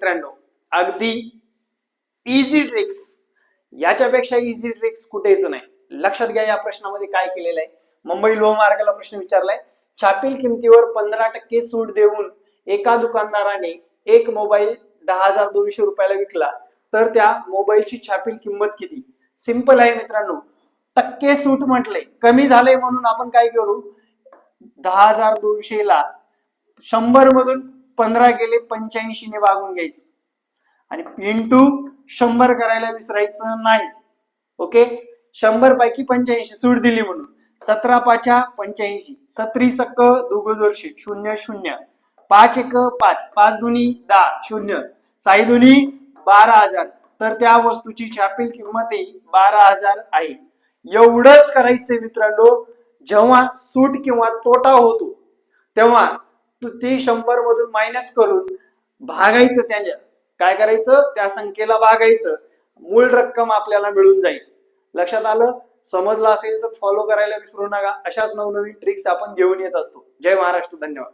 मित्रांनो, अगदी easy tricks, याच्यापेक्षा इझी ट्रिक्स कुठेच नाही. लक्षात घ्या, या प्रश्नामध्ये काय केलेलं आहे. मुंबई लोहमार्गाला प्रश्न विचारलाय. छापील किमतीवर 15% सूट देऊन एका दुकानदाराने एक मोबाईल 10,200 रुपयाला विकला, तर त्या मोबाईलची छापील किंमत किती? सिंपल आहे मित्रांनो, टक्के सूट म्हटलंय, कमी झालंय म्हणून आपण काय करू, 10,200 ला 100 मधून 15 गेले 85 ने भागून घ्यायचं आणि इंटू 100 करायला विसरायचं नाही. ओके, 100 पैकी 85 सूट दिली म्हणून 17 पाचा 85, 17 सक्क दुगदोरशे 0 0, 5 एक 5, 5 दुनी 10, 0, 6 दुनी 12,000. तर त्या वस्तूची छापील किंमत ही 12,000 आहे. एवढंच करायचंय मित्रांनो. जेव्हा सूट किंवा तोटा होतो तेव्हा ते 100 मधून मायनस करून भागायचं, त्याच्या काय करायचं, त्या संख्येला भागायचं, मूळ रक्कम आपल्याला मिळून जाईल. लक्षात आलं? समजलं असेल तर फॉलो करायला विसरू नका. अशाच नवनवीन ट्रिक्स आपण घेऊन येत असतो. जय महाराष्ट्र, धन्यवाद.